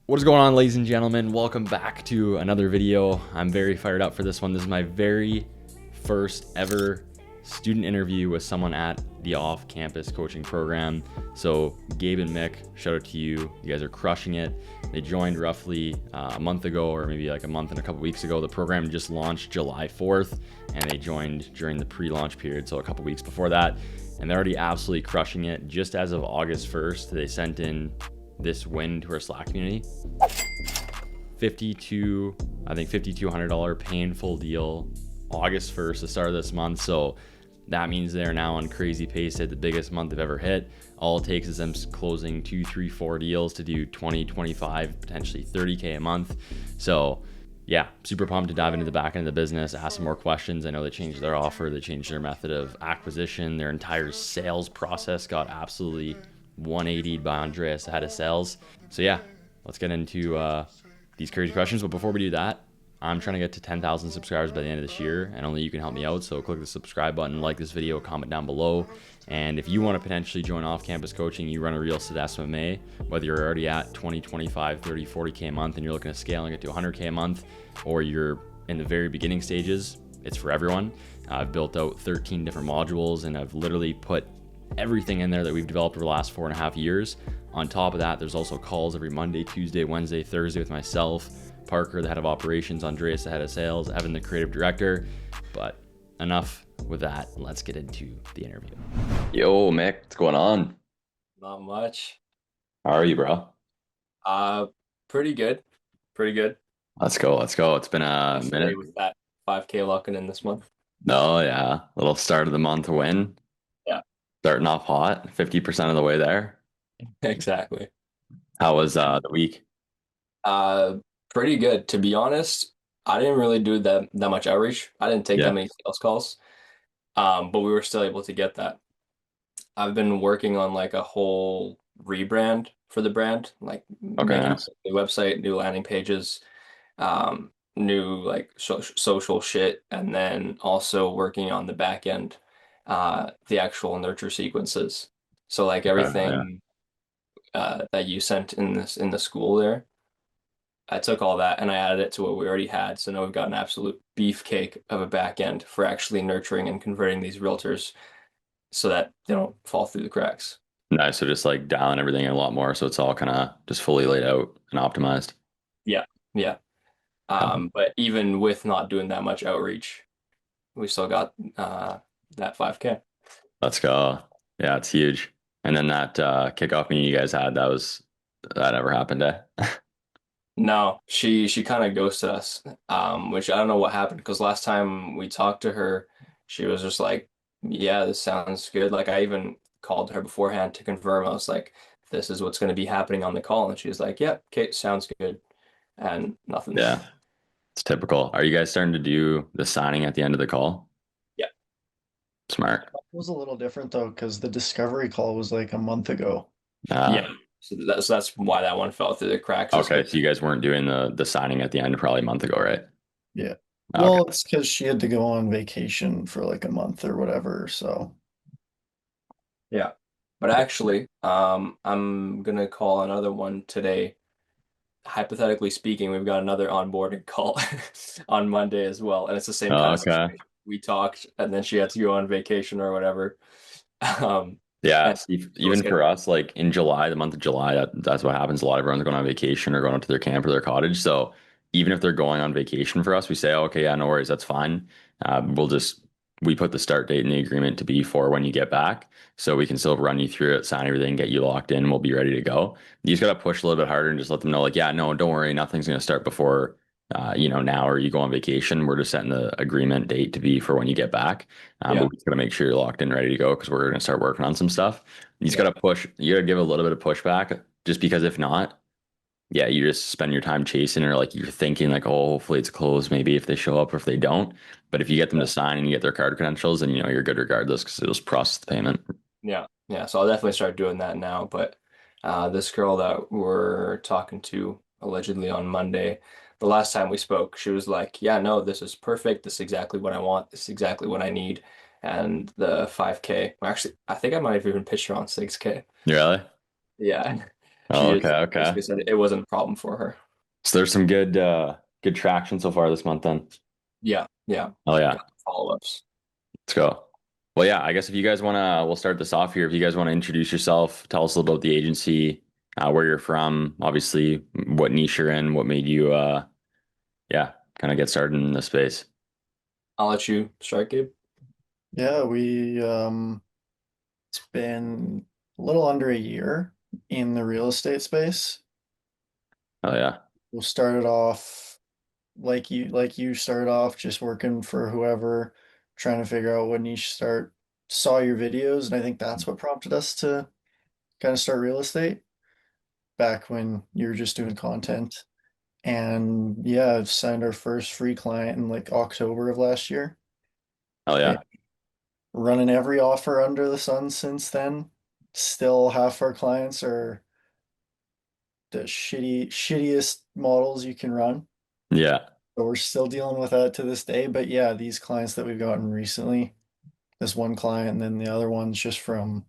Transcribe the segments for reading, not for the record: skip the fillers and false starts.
What is going on, ladies and gentlemen? Welcome back to another video. I'm very fired up for this one. This is my very first ever student interview with someone at the off-campus coaching program. So Gabe and Mick, shout out to you. You guys are crushing it. They joined roughly a month ago, or maybe like a month and a couple weeks ago. The program just launched July 4th, and they joined during the pre-launch period, so a couple weeks before that. And they're already absolutely crushing it. Just as of August 1st, they sent in this win to our Slack community. $5,200 painful deal, August 1st, the start of this month. So that means they're now on crazy pace at the biggest month they've ever hit. All it takes is them closing 2, 3, 4 deals to do 20, 25, potentially 30K a month. So yeah, super pumped to dive into the back end of the business, ask some more questions. I know they changed their offer, they changed their method of acquisition, their entire sales process got absolutely 180'd by Andreas, the head of sales. So yeah, let's get into these crazy questions. But before we do that, I'm trying to get to 10,000 subscribers by the end of this year, and only you can help me out. So click the subscribe button, like this video, comment down below. And if you want to potentially join off-campus coaching, you run a real estate SMA, whether you're already at 20, 25, 30, 40K a month and you're looking to scale and get to 100K a month, or you're in the very beginning stages, it's for everyone. I've built out 13 different modules, and I've literally put everything in there that we've developed over the last 4.5 years. On top of that, there's also calls every Monday, Tuesday, Wednesday, Thursday with myself, Parker, the head of operations, Andreas, the head of sales, Evan, the creative director. But enough with that. Let's get into the interview. Yo, Mick, what's going on? Not much. How are you, bro? Uh, Pretty good. Pretty good. Let's go. It's been a Especially minute. with that 5K locking in this month. No, yeah. Little start of the month win. Yeah, Starting off hot, 50% of the way there. exactly. How was the week? Uh, Pretty good. To be honest, I didn't really do that much outreach. I didn't take that Yeah. many sales calls. But we were still able to get that. I've been working on like a whole rebrand for the brand, like Okay, making nice. a new website, new landing pages, new like social shit, and then also working on the back end, the actual nurture sequences. So like Okay, yeah. everything that you sent in the school there, I took all that and I added it to what we already had. So now we've got an absolute beefcake of a back end for actually nurturing and converting these realtors so that they don't fall through the cracks. Nice. So just like dialing everything in a lot more, so it's all kind of just fully laid out and optimized. Yeah, yeah. But even with not doing that much outreach, we still got that 5K. Let's go. Yeah, it's huge. And then that kickoff meeting you guys had, that ever happened, eh? No, she kind of ghosted us, which I don't know what happened because last time we talked to her, she was just like, "Yeah, this sounds good." Like I even called her beforehand to confirm. I was like, "This is what's going to be happening on the call," and she was like, "Yep, Kate, sounds good," and nothing. Yeah, it's typical. Are you guys starting to do the signing at the end of the call? Yeah, Smart. It was a little different though, because the discovery call was like a month ago. yeah. Uh, So that's why that one fell through the cracks. Is okay, 'cause- so you guys weren't doing the signing at the end probably a month ago, right? Yeah. Okay. Well, it's because she had to go on vacation for like a month or whatever. So yeah, but actually, I'm gonna call another one today. Hypothetically speaking, we've got another onboarding call on Monday as well, and it's the same kind Oh, of okay. situation. We talked, and then she had to go on vacation or whatever. Um, Yeah, and see, so it's even for us, like in July, the month of July, that's what happens. A lot of everyone's going on vacation or going up to their camp or their cottage. So even if they're going on vacation for us, we say, okay, yeah, no worries, that's fine. We put the start date in the agreement to be for when you get back. So we can still run you through it, sign everything, get you locked in. We'll be ready to go. You just got to push a little bit harder and just let them know, like, yeah, no, don't worry, nothing's going to start before, now or you go on vacation. We're just setting the agreement date to be for when you get back. But yeah, we just got to make sure you're locked in, ready to go because we're going to start working on some stuff. You just yeah, got to push. You got to give a little bit of pushback, just because if not, yeah, you just spend your time chasing, or like you're thinking like, oh, hopefully it's closed. Maybe if they show up or if they don't. But if you get them to sign and you get their card credentials, then you're good regardless because it'll just process the payment. yeah, yeah. So I'll definitely start doing that now. But this girl that we're talking to allegedly on Monday, the last time we spoke, she was like, "Yeah, no, this is perfect. This is exactly what I want. This is exactly what I need." And the 5K, well, actually, I think I might have even pitched her on 6K. You really? Yeah. Oh, She okay, just okay. basically said it wasn't a problem for her. So there's some good traction so far this month then. Yeah, yeah. Oh yeah, Got follow-ups. let's go. Well, yeah, I guess if you guys wanna, we'll start this off here. If you guys want to introduce yourself, tell us a little about the agency, where you're from, obviously, what niche you're in, what made you, yeah, kind of get started in this space. I'll let you start, Gabe. Yeah, it's been a little under a year in the real estate space. Oh yeah, We started off like you started off just working for whoever, trying to figure out what niche to start. Saw your videos, and I think that's what prompted us to kind of start real estate back when you were just doing content. And yeah, I've signed our first free client in like October of last year. oh And yeah, running every offer under the sun since then. Still half our clients are the shittiest models you can run. yeah, So we're still dealing with that to this day. But yeah, these clients that we've gotten recently, this one client and then the other one's just from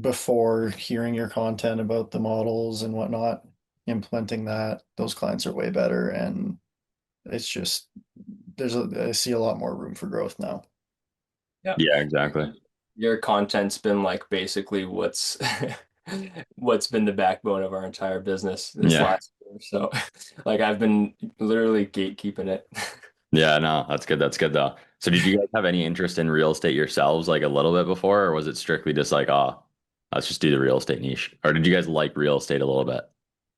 before hearing your content about the models and whatnot, implementing that, those clients are way better. And it's just, I see a lot more room for growth now. Yeah. yeah, exactly. Your content's been like basically what's been the backbone of our entire business this Yeah, last year. So like I've been literally gatekeeping it. yeah, no, that's good. That's good though. So did you guys have any interest in real estate yourselves, like a little bit before, or was it strictly just like, oh, let's just do the real estate niche? Or did you guys like real estate a little bit?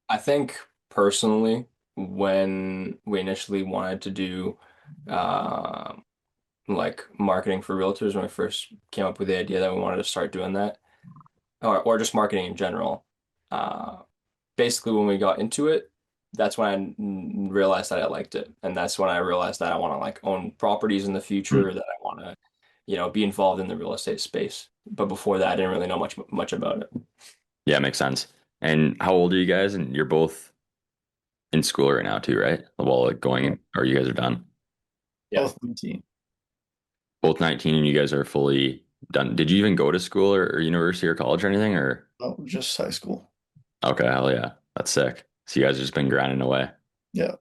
I think personally, when we initially wanted to do uh, like marketing for realtors, when we first came up with the idea that we wanted to start doing that, or just marketing in general, uh, basically when we got into it, that's when I realized that I liked it, and that's when I realized that I want to like own properties in the Hmm. future, that I want to, be involved in the real estate space. But before that, I didn't really know much about it. Yeah, makes sense. And how old are you guys? And you're both in school right now too, right? Well, like going, or you guys are done. Yeah. Both my team. Both 19 and you guys are fully done. Did you even go to school or university or college or anything? Or Oh, just high school. okay, hell yeah. That's sick. So you guys have just been grinding away. Yeah.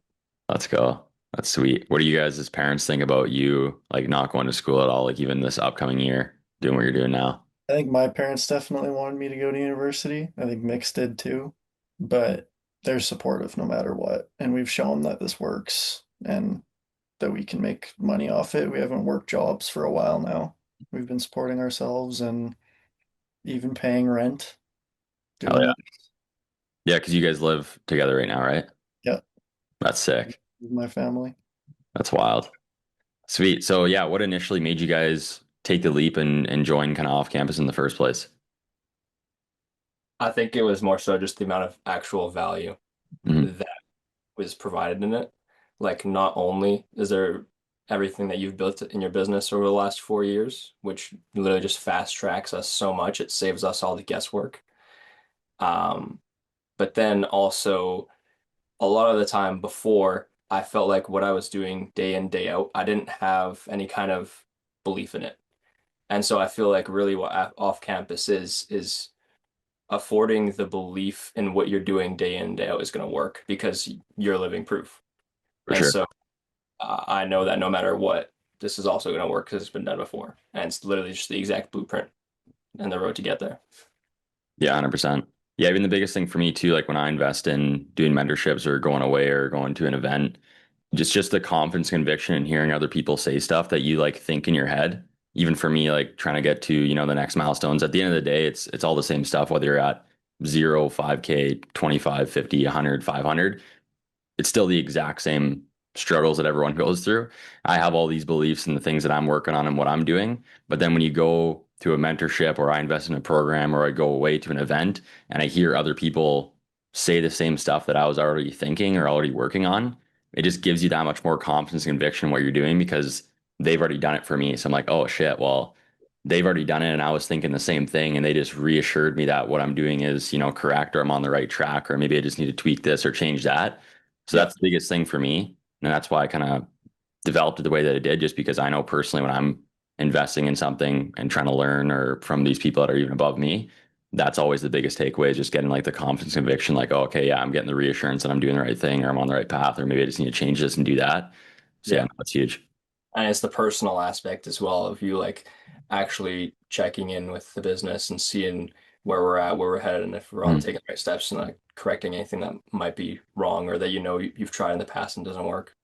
Let's go. That's sweet. What do you guys as parents think about you like not going to school at all, like even this upcoming year, doing what you're doing now? I think my parents definitely wanted me to go to university. I think Mix did too, but they're supportive no matter what. And we've shown that this works and that we can make money off it. We haven't worked jobs for a while now. We've been supporting ourselves and even paying rent, Hell doing yeah. it. Yeah, because you guys live together right now, right? Yeah, That's sick. with my family. That's wild. Sweet. So yeah, what initially made you guys take the leap and join kind of off campus in the first place? I think it was more so just the amount of actual value Hmm. that was provided in it. Like, not only is there everything that you've built in your business over the last 4 years, which literally just fast tracks us so much, it saves us all the guesswork. Um, but then also, a lot of the time before, I felt like what I was doing day in, day out, I didn't have any kind of belief in it. And so I feel like really what off campus is affording the belief in what you're doing day in, day out is going to work because you're living proof. For And sure. so I know that no matter what, this is also going to work because it's been done before. And it's literally just the exact blueprint and the road to get there. Yeah, 100%. Yeah, even the biggest thing for me too, like when I invest in doing mentorships or going away or going to an event, just the confidence, conviction, and hearing other people say stuff that you like think in your head. Even for me, like trying to get to the next milestones. At the end of the day, it's all the same stuff. Whether you're at 0, 5K, 25, 50, 100, 500, it's still the exact same struggles that everyone goes through. I have all these beliefs and the things that I'm working on and what I'm doing. But then when you go to a mentorship or I invest in a program or I go away to an event and I hear other people say the same stuff that I was already thinking or already working on, it just gives you that much more confidence and conviction in what you're doing because they've already done it for me. So I'm like, oh shit, well, they've already done it and I was thinking the same thing and they just reassured me that what I'm doing is, correct or I'm on the right track or maybe I just need to tweak this or change that. So Yeah. that's the biggest thing for me. And that's why I kind of developed it the way that it did, just because I know personally when I'm investing in something and trying to learn or from these people that are even above me, that's always the biggest takeaway is just getting like the confidence conviction, like, oh, okay, yeah, I'm getting the reassurance that I'm doing the right thing or I'm on the right path, or maybe I just need to change this and do that. So yeah, Yeah. no, that's huge. And it's the personal aspect as well of you like actually checking in with the business and seeing where we're at, where we're headed, and if we're on Mhm. taking the right steps and like correcting anything that might be wrong or that you've tried in the past and doesn't work.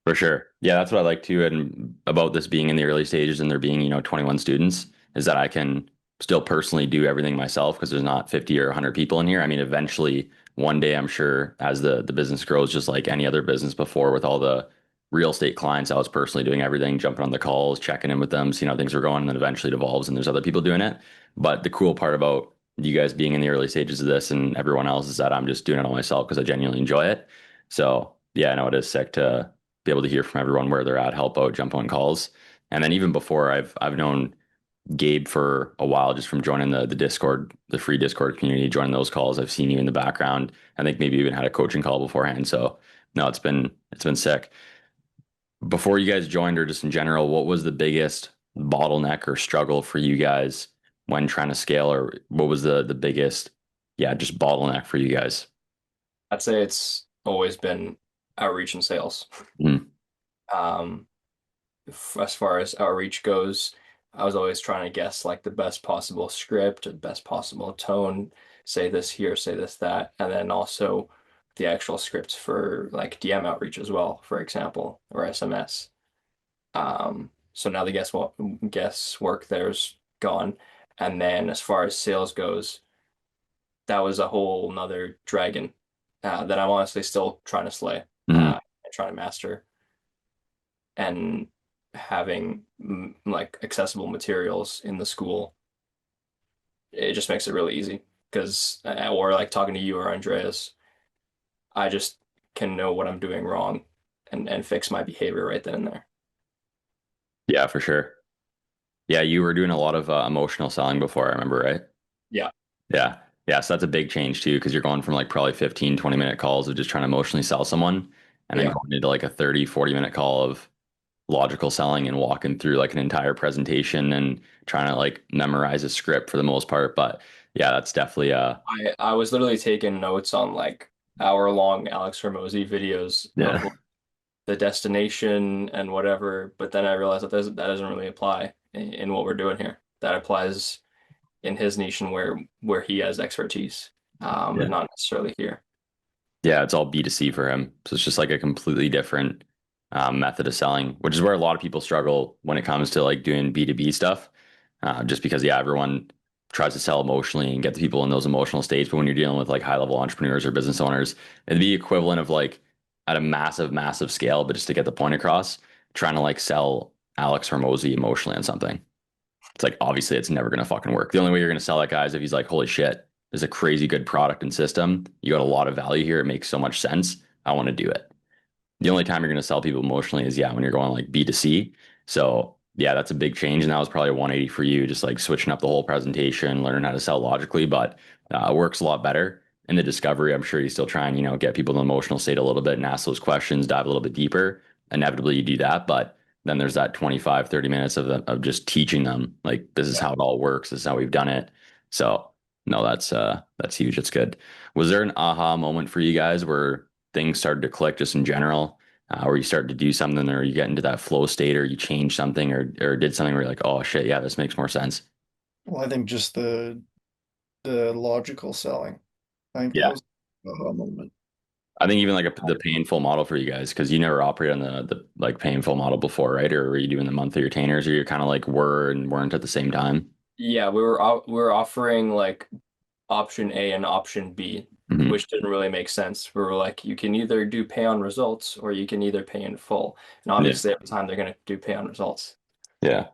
For sure. Yeah, that's what I like too. And about this being in the early stages and there being, 21 students, is that I can still personally do everything myself because there's not 50 or 100 people in here. I mean, eventually, one day, I'm sure as the business grows, just like any other business before with all the real estate clients, I was personally doing everything, jumping on the calls, checking in with them, seeing how things were going, and then eventually it evolves and there's other people doing it. But the cool part about you guys being in the early stages of this and everyone else is that I'm just doing it all myself because I genuinely enjoy it. So yeah, I know it is sick to be able to hear from everyone where they're at, help out, jump on calls. And then even before I've known Gabe for a while just from joining the Discord, the free Discord community, joining those calls. I've seen you in the background. I think maybe even had a coaching call beforehand. So no, it's been sick. Before you guys joined or just in general, what was the biggest bottleneck or struggle for you guys when trying to scale or what was the biggest just bottleneck for you guys? I'd say it's always been outreach and sales. Mhm. Um, as far as outreach goes, I was always trying to guess like the best possible script, the best possible tone, say this here, say this, that, and then also the actual scripts for like DM outreach as well, for example, or SMS. So now the guesswork there's gone. And then as far as sales goes, that was a whole nother dragon that I'm honestly still trying to slay, Mhm. and trying to master. And having like accessible materials in the school, it just makes it really easy because, or like talking to you or Andreas, I just can know what I'm doing wrong and fix my behavior right then and there. Yeah, for sure. Yeah, you were doing a lot of emotional selling before, I remember, right? Yeah. Yeah. Yeah. So that's a big change too, because you're going from like probably 15, 20-minute calls of just trying to emotionally sell someone and then Yeah. going into like a 30, 40-minute call of logical selling and walking through like an entire presentation and trying to like memorize a script for the most part. But yeah, that's definitely I was literally taking notes on like hour-long Alex Hormozy videos of yeah. like, the destination and whatever, but then I realized that doesn't really apply in what we're doing here. That applies in his niche and where he has expertise, Yeah. not necessarily here. Yeah, it's all B2C for him. So it's just like a completely different method of selling, which is where a lot of people struggle when it comes to like doing B2B stuff. Just because, yeah, everyone tries to sell emotionally and get the people in those emotional states. But when you're dealing with like high level entrepreneurs or business owners, it'd be equivalent of like at a massive, massive scale, but just to get the point across, trying to like sell Alex Hormozy emotionally on something. It's like obviously it's never gonna fucking work. The only way you're gonna sell that guy is if he's like, holy shit, there's a crazy good product and system. You got a lot of value here. It makes so much sense. I want to do it. The only time you're gonna sell people emotionally is when you're going like B2C. So yeah, that's a big change. And that was probably a 180 for you, just like switching up the whole presentation, learning how to sell logically, but it works a lot better. In the discovery, I'm sure you still try and, get people in the emotional state a little bit and ask those questions, dive a little bit deeper. Inevitably you do that, but then there's that 25, 30 minutes of just teaching them like this is Yeah. how it all works. This is how we've done it. So no, that's huge. It's good. Was there an aha moment for you guys where things started to click just in general, where you started to do something or you get into that flow state or you change something or did something where you're like, oh shit, yeah, this makes more sense. Well, I think just the logical selling. I think that Yeah. was the aha moment. I think even like the painful model for you guys, because you never operated on the like painful model before, right? Or were you doing the monthly retainers or you're kind of like were and weren't at the same time? Yeah, we were offering like option A and option B, Hmm. which didn't really make sense. We were like, you can either do pay on results or you can either pay in full. And Yeah. obviously, every time they're going to do pay on results. Yeah.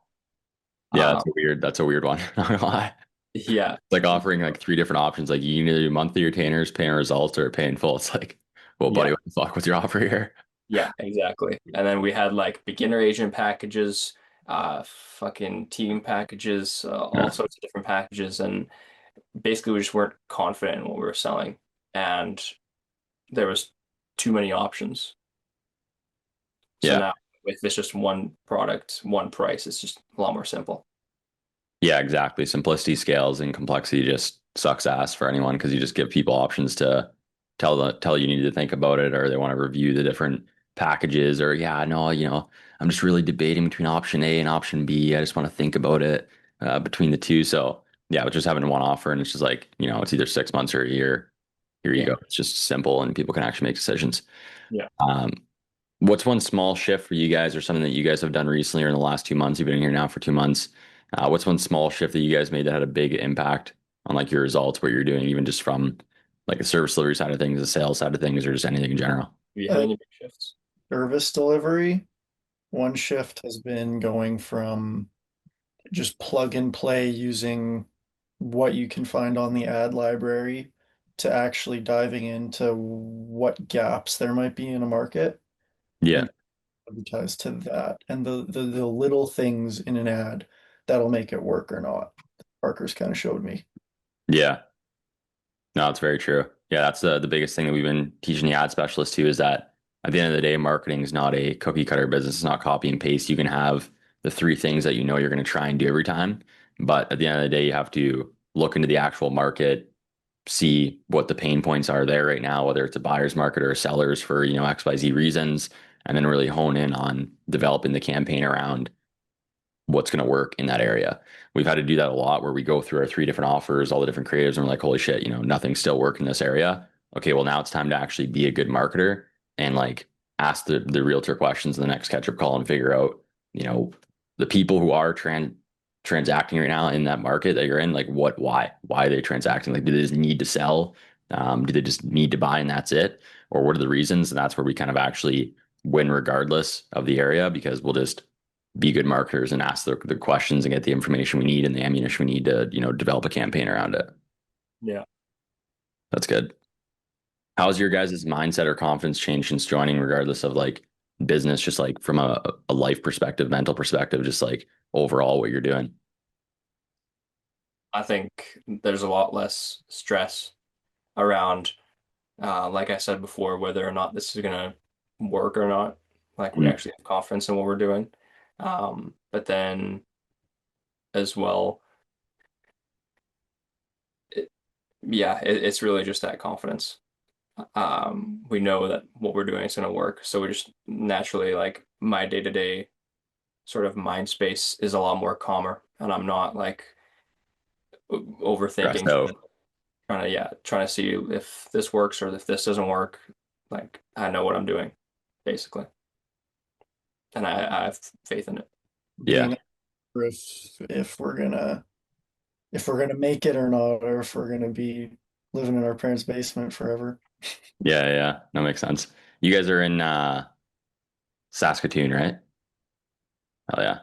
Yeah, Um, that's a weird one. Not gonna lie. yeah, It's like offering like three different options. Like you can either do monthly retainers, pay on results, or pay in full. It's like, well, buddy, yeah, what the fuck with your offer here? yeah, exactly. And then we had like beginner agent packages, fucking team packages, all Yeah. sorts of different packages, and basically we just weren't confident in what we were selling, and there was too many options. So Yeah. now if it's just one product, one price, it's just a lot more simple. Yeah, exactly. Simplicity scales and complexity just sucks ass for anyone because you just give people options to tell you need to think about it, or they want to review the different packages, or yeah, no, I'm just really debating between option A and option B. I just want to think about it between the two. So yeah, but just having one offer and it's just like, it's either 6 months or a year. Here you Yeah. go. It's just simple and people can actually make decisions. Yeah. Um, what's one small shift for you guys or something that you guys have done recently or in the last 2 months? You've been here now for 2 months. What's one small shift that you guys made that had a big impact on like your results, what you're doing, even just from like the service delivery side of things, the sales side of things, or just anything in general? Do you have Uh, any big shifts? Service delivery, one shift has been going from just plug and play using what you can find on the ad library to actually diving into what gaps there might be in a market Yeah. and advertise to that and the little things in an ad that'll make it work or not. Parker's kind of showed me. Yeah. No, it's very true. Yeah, that's the biggest thing that we've been teaching the ad specialists too is that at the end of the day, marketing is not a cookie cutter business. It's not copy and paste. You can have the three things that you're going to try and do every time. But at the end of the day, you have to look into the actual market, see what the pain points are there right now, whether it's a buyer's market or a seller's for, XYZ reasons, and then really hone in on developing the campaign around what's going to work in that area. We've had to do that a lot where we go through our three different offers, all the different creatives, and we're like, holy shit, nothing's still working in this area. Okay, well, now it's time to actually be a good marketer and like ask the realtor questions in the next catch up call and figure out, you know, the people who are transacting right now in that market that you're in, like why are they transacting? Like, do they just need to sell? Do they just need to buy and that's it? Or what are the reasons? And that's where we kind of actually win regardless of the area because we'll just be good marketers and ask the questions and get the information we need and the ammunition we need to, develop a campaign around it. Yeah. That's good. How's your guys' mindset or confidence changed since joining, regardless of like business, just like from a life perspective, mental perspective, just like overall what you're doing? I think there's a lot less stress around, like I said before, whether or not this is gonna work or not. Like we Mm. actually have confidence in what we're doing. But then as well, it, yeah, it's really just that confidence. We know that what we're doing is gonna work, so we just naturally like my day-to-day sort of mind space is a lot more calmer, and I'm not like Stressed overthinking, out. trying to see if this works or if this doesn't work. Like I know what I'm doing, basically, and I have faith in it. Yeah. Being if we're gonna make it or not, or if we're gonna be living in our parents' basement forever. Yeah. Yeah. That makes sense. You guys are in Saskatoon, right? Oh yeah.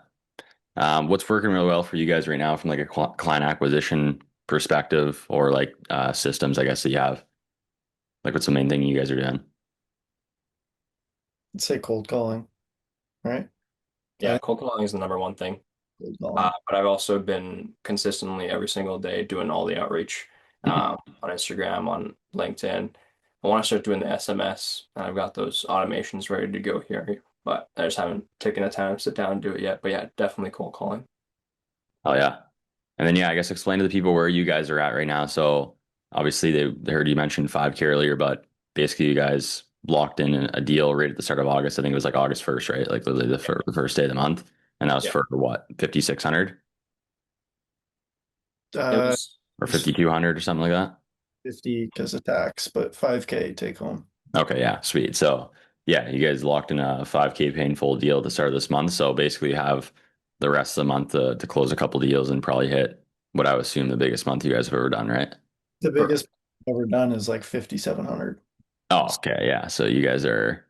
What's working really well for you guys right now from like a client acquisition perspective or like systems, I guess that you have? Like, what's the main thing you guys are doing? I'd say cold calling, right? I Yeah, think cold calling is the number one thing. cold calling. But I've also been consistently every single day doing all the outreach Mhm. on Instagram, on LinkedIn. I want to start doing the SMS, and I've got those automations ready to go here, but I just haven't taken the time to sit down and do it yet. But yeah, definitely cold calling. Oh yeah. And then yeah, I guess explain to the people where you guys are at right now. So obviously they heard you mention 5K earlier, but basically you guys locked in a deal right at the start of August. I think it was like August 1st, right? Like literally the first day of the month. And that was Yeah, for what, 5,600 it Uh, was. or 5,200 or something like that? 50 because of tax, but 5K take home. Okay, yeah, sweet. So yeah, you guys locked in a 5K painful deal at the start of this month. So basically you have the rest of the month to close a couple deals and probably hit what I would assume the biggest month you guys have ever done, right? The Or biggest I've ever done is like 5,700. oh, okay, yeah. So you guys are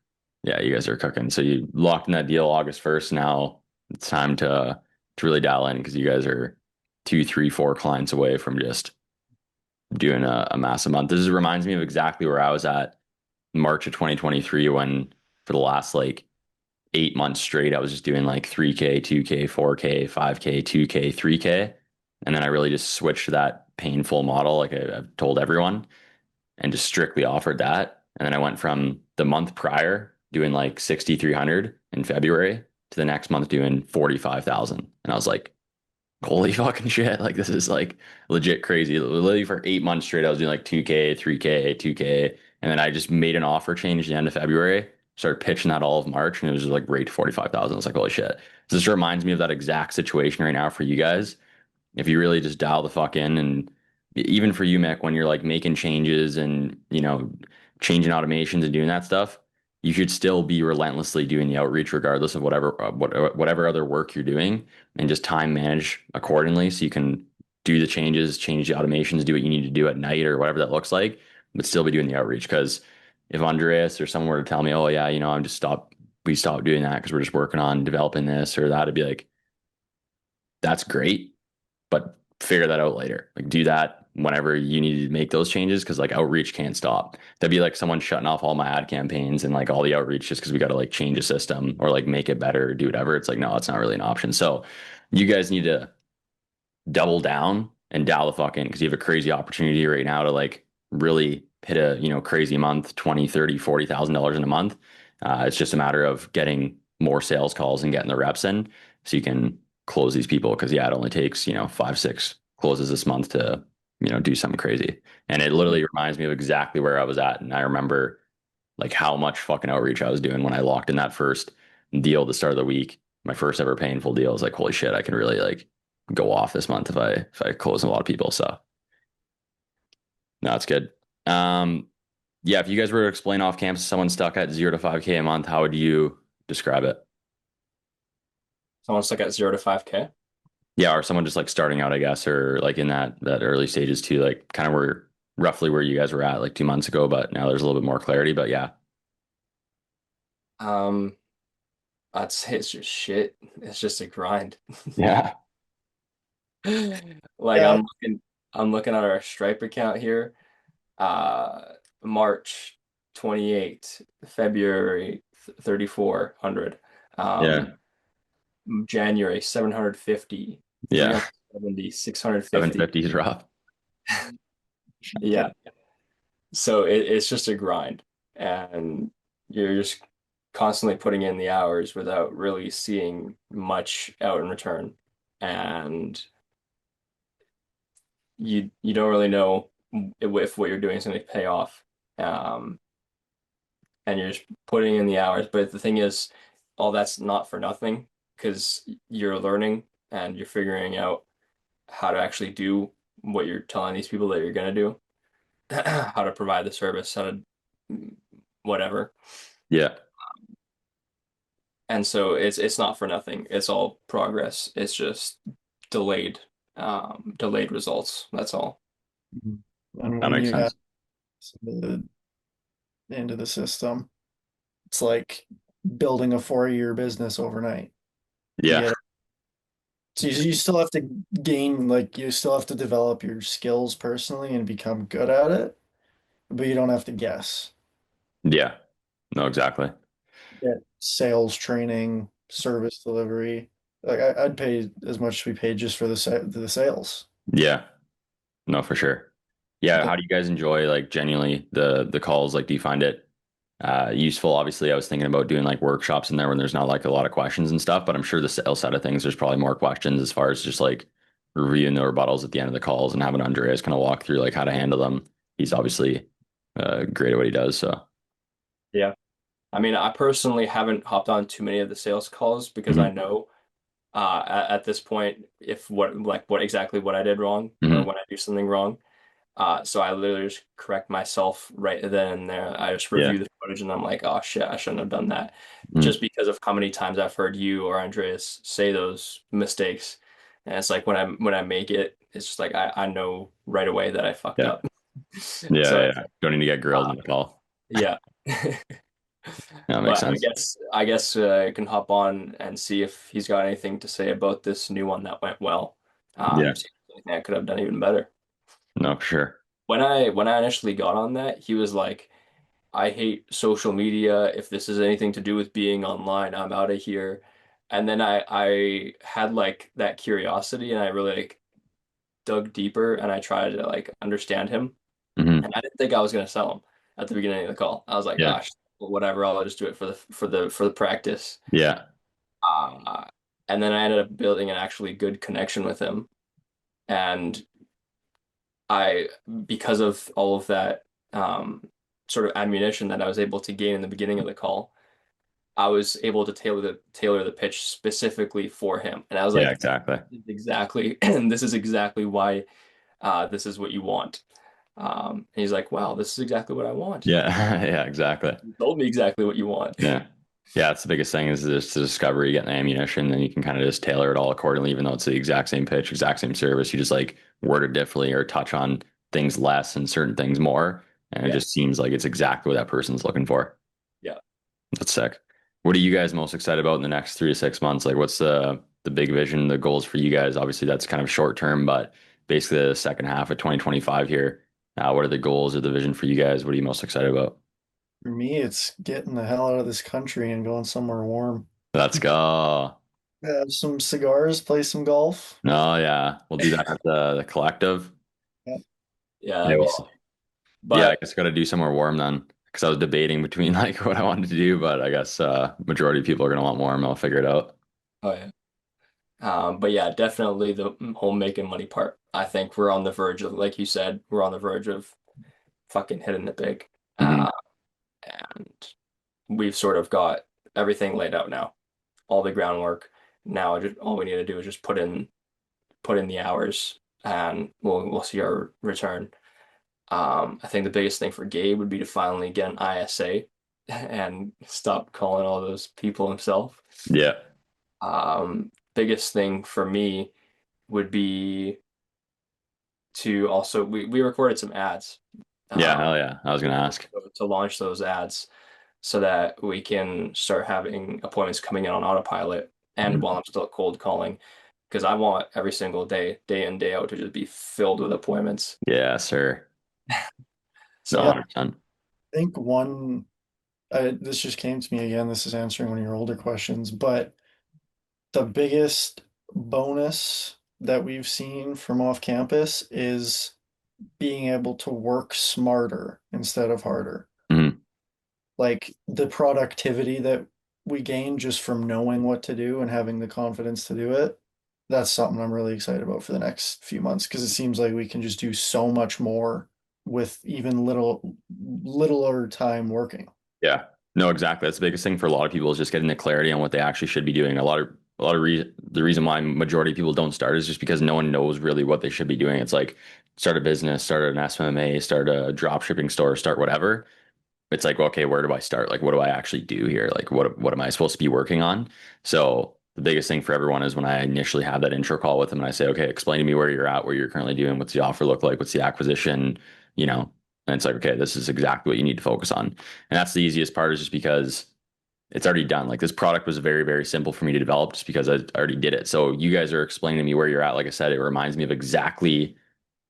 cooking. So you locked in that deal August 1st. Now it's time to really dial in because you guys are two, three, four clients away from just doing a massive month. This reminds me of exactly where I was at March of 2023 when for the last like 8 months straight, I was just doing like 3K, 2K, 4K, 5K, 2K, 3K. And then I really just switched to that painful model, like I've told everyone, and just strictly offered that. And then I went from the month prior doing like 6,300 in February to the next month doing 45,000. And I was like, holy fucking shit. Like this is like legit crazy. Literally for 8 months straight, I was doing like 2K, 3K, 2K. And then I just made an offer change at the end of February, started pitching that all of March, and it was just like rate 45,000. I was like, holy shit. So this reminds me of that exact situation right now for you guys. If you really just dial the fuck in, and even for you, Mick, when you're like making changes and, changing automations and doing that stuff, you should still be relentlessly doing the outreach regardless of whatever other work you're doing, and just time manage accordingly so you can do the changes, change the automations, do what you need to do at night or whatever that looks like, but still be doing the outreach. Because if Andreas or someone were to tell me, oh yeah, we stopped doing that because we're just working on developing this or that, I'd be like, that's great, but figure that out later. Like do that whenever you need to make those changes, because like outreach can't stop. That'd be like someone shutting off all my ad campaigns and like all the outreach just because we got to like change a system or like make it better or do whatever. It's like, no, it's not really an option. So you guys need to double down and dial the fuck in, because you have a crazy opportunity right now to like really hit a, crazy month, 20, 30, $40,000 in a month. It's just a matter of getting more sales calls and getting the reps in so you can close these people. Cause yeah, it only takes, 5, 6 closes this month to, do something crazy. And it literally reminds me of exactly where I was at. And I remember like how much fucking outreach I was doing when I locked in that first deal at the start of the week. My first ever painful deal. I was like, holy shit, I can really like go off this month if I close a lot of people. So no, it's good. Yeah, if you guys were to explain off campus someone stuck at 0 to 5K a month, how would you describe it? Someone's like at 0 to 5K. Yeah, or someone just like starting out, I guess, or like in that early stages too, like kind of where roughly where you guys were at like 2 months ago, but now there's a little bit more clarity. But yeah. Um, I'd say it's just shit. It's just a grind. Yeah. Like Yeah, I'm looking at our Stripe account here. March 28, February 3,400, Yeah. January 750, Yeah. 370, 650. 750 is rough. Yeah. So it's just a grind, and you're just constantly putting in the hours without really seeing much out in return. And you don't really know if what you're doing is going to pay off. Um, and you're just putting in the hours. But the thing is, all that's not for nothing, because you're learning and you're figuring out how to actually do what you're telling these people that you're going to do, how to provide the service, how to whatever. Yeah. And so it's not for nothing. It's all progress. It's just delayed delayed results. That's all. and That when makes you add sense. into the system, it's like building a 4-year business overnight. You Yeah. get it. So you still have to gain, like, you still have to develop your skills personally and become good at it, but you don't have to guess. Yeah. No, exactly. Get sales training, service delivery. Like I'd pay as much as we paid just for the sales. Yeah. No, for sure. Yeah. The- How do you guys enjoy like genuinely the calls? Like, do you find it useful? Obviously, I was thinking about doing like workshops in there when there's not like a lot of questions and stuff, but I'm sure the sales side of things, there's probably more questions as far as just like reviewing the rebuttals at the end of the calls and having Andreas kind of walk through like how to handle them. He's obviously great at what he does. So, Yeah. I mean, I personally haven't hopped on too many of the sales calls because I hmm know at this point if what exactly what I did wrong or hmm when I do something wrong. So I literally just correct myself right then and there. I just yeah, review the footage and I'm like, oh shit, I shouldn't have done that. hmm Just because of how many times I've heard you or Andreas say those mistakes. And it's like when I make it, it's just like I know right away that I fucked yeah, up. yeah, So yeah. it's Don't need to get grilled uh, in the call. yeah. Yeah, that makes But I sense. guess I can hop on and see if he's got anything to say about this new one that went well. Yeah, See if there's anything I could have done even better. no, for sure. When I initially got on that, he was like, I hate social media. If this is anything to do with being online, I'm out of here. And then I had like that curiosity and I really like dug deeper and I tried to like understand him. hmm And I didn't think I was gonna sell him at the beginning of the call. I was like, Yeah, gosh, whatever, I'll just do it for the practice. yeah, Uh, And then I ended up building an actually good connection with him. And I, because of all of that sort of ammunition that I was able to gain in the beginning of the call, I was able to tailor the pitch specifically for him. And I was Yeah, like, exactly. exactly, and this is exactly why this is what you want. And he's like, wow, this is exactly what I want. Yeah, yeah, exactly. You told me exactly what you want. Yeah. Yeah, it's the biggest thing is just the discovery, getting the ammunition, and you can kind of just tailor it all accordingly, even though it's the exact same pitch, exact same service. You just like word it differently or touch on things less and certain things more. And it Yeah, just seems like it's exactly what that person's looking for. yeah. That's sick. What are you guys most excited about in the next 3 to 6 months? Like what's the big vision, the goals for you guys? Obviously that's kind of short term, but basically the second half of 2025 here. What are the goals or the vision for you guys? What are you most excited about? For me, it's getting the hell out of this country and going somewhere warm. Let's go. Have some cigars, play some golf. No, yeah, we'll do that at the collective. Yeah. Yeah, Yeah, that'd be well, sick. yeah, I But guess got to do somewhere warm then, because I was debating between like what I wanted to do, but I guess majority of people are gonna want warm. I'll figure it out. oh yeah. But yeah, definitely the whole making money part. I think we're on the verge of, like you said, we're on the verge of fucking hitting it big. Hmm. Uh, and we've sort of got everything laid out now, all the groundwork. Now, just all we need to do is just put in the hours, and we'll see our return. I think the biggest thing for Gabe would be to finally get an ISA and stop calling all those people himself. Yeah, Biggest thing for me would be to also we recorded some ads yeah, um, hell yeah. I was gonna ask. to launch those ads so that we can start having appointments coming in on autopilot and Mhm. while I'm still cold calling because I want every single day, day in, day out to just be filled with appointments. Yeah, sir. No, So Yeah, 100%. I think this just came to me again. This is answering one of your older questions, but the biggest bonus that we've seen from off campus is being able to work smarter instead of harder. Hmm. Like the productivity that we gain just from knowing what to do and having the confidence to do it. That's something I'm really excited about for the next few months because it seems like we can just do so much more with even littler time working. Yeah, no, exactly. That's the biggest thing for a lot of people is just getting the clarity on what they actually should be doing. The reason why majority of people don't start is just because no one knows really what they should be doing. It's like start a business, start an SMMA, start a drop shipping store, start whatever. It's like, okay, where do I start? Like, what do I actually do here? Like, what am I supposed to be working on? So the biggest thing for everyone is when I initially have that intro call with them and I say, okay, explain to me where you're at, what you're currently doing, what's the offer look like, what's the acquisition, you know, and it's like, okay, this is exactly what you need to focus on. And that's the easiest part is just because it's already done. Like this product was very, very simple for me to develop just because I already did it. So you guys are explaining to me where you're at. Like I said, it reminds me of exactly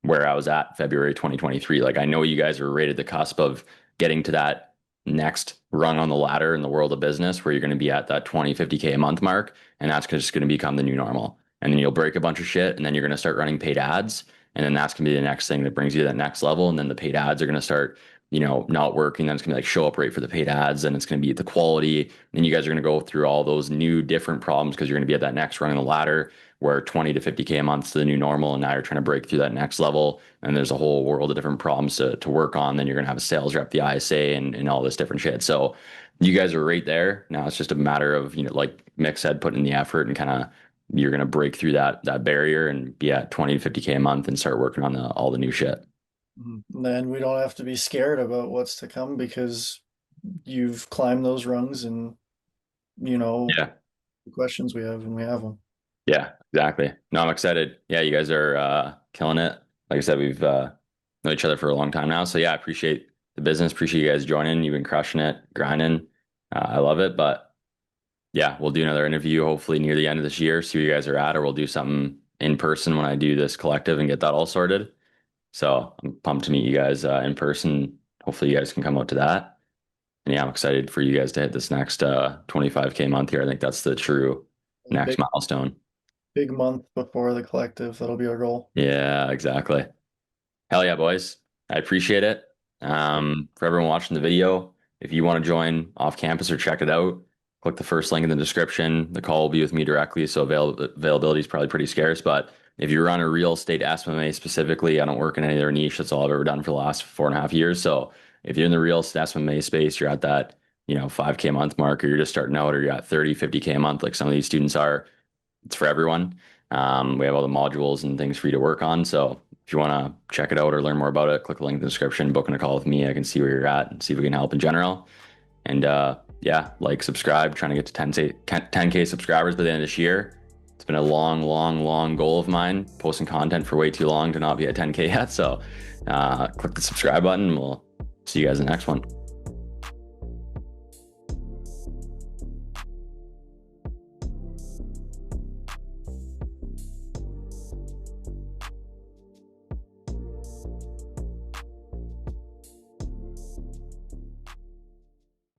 where I was at February 2023. Like I know you guys are right at the cusp of getting to that next rung on the ladder in the world of business where you're going to be at that 20, 50K a month mark. And that's just going to become the new normal. And then you'll break a bunch of shit and then you're going to start running paid ads. And then that's going to be the next thing that brings you to that next level. And then the paid ads are going to start, not working. Then it's going to be like show up rate for the paid ads. And it's going to be the quality. And you guys are going to go through all those new different problems because you're going to be at that next rung on the ladder where 20 to 50K a month is the new normal. And now you're trying to break through that next level. And there's a whole world of different problems to work on. Then you're going to have a sales rep, the ISA, and all this different shit. So you guys are right there. Now it's just a matter of, like Mick said, putting in the effort and kind of you're going to break through that barrier and be at 20 to 50K a month and start working on all the new shit. And then we don't have to be scared about what's to come because you've climbed those rungs and you know Yeah. the questions we have and we have them. Yeah, exactly. No, I'm excited. Yeah, you guys are killing it. Like I said, we've known each other for a long time now. So yeah, I appreciate the business. Appreciate you guys joining. You've been crushing it, grinding. I love it. But yeah, we'll do another interview hopefully near the end of this year, see where you guys are at, or we'll do something in person when I do this collective and get that all sorted. So I'm pumped to meet you guys in person. Hopefully you guys can come out to that. And yeah, I'm excited for you guys to hit this next 25K month here. I think that's the true next Big milestone. big month before the collective. That'll be our goal. Yeah, exactly. Hell yeah, boys. I appreciate it. For everyone watching the video, if you want to join off campus or check it out, click the first link in the description. The call will be with me directly, so availability is probably pretty scarce. But if you run a real estate SMMA specifically, I don't work in any other niche. That's all I've ever done for the last 4.5 years. So if you're in the real estate SMMA space, you're at that, 5K a month mark, or you're just starting out, or you're at 30, 50K a month, like some of these students are, it's for everyone. We have all the modules and things for you to work on. So if you want to check it out or learn more about it, click the link in the description, booking a call with me. I can see where you're at and see if we can help in general. And yeah, subscribe, trying to get to 10K subscribers by the end of this year. It's been a long, long, long goal of mine, posting content for way too long to not be at 10K yet. So click the subscribe button and we'll see you guys in the next one.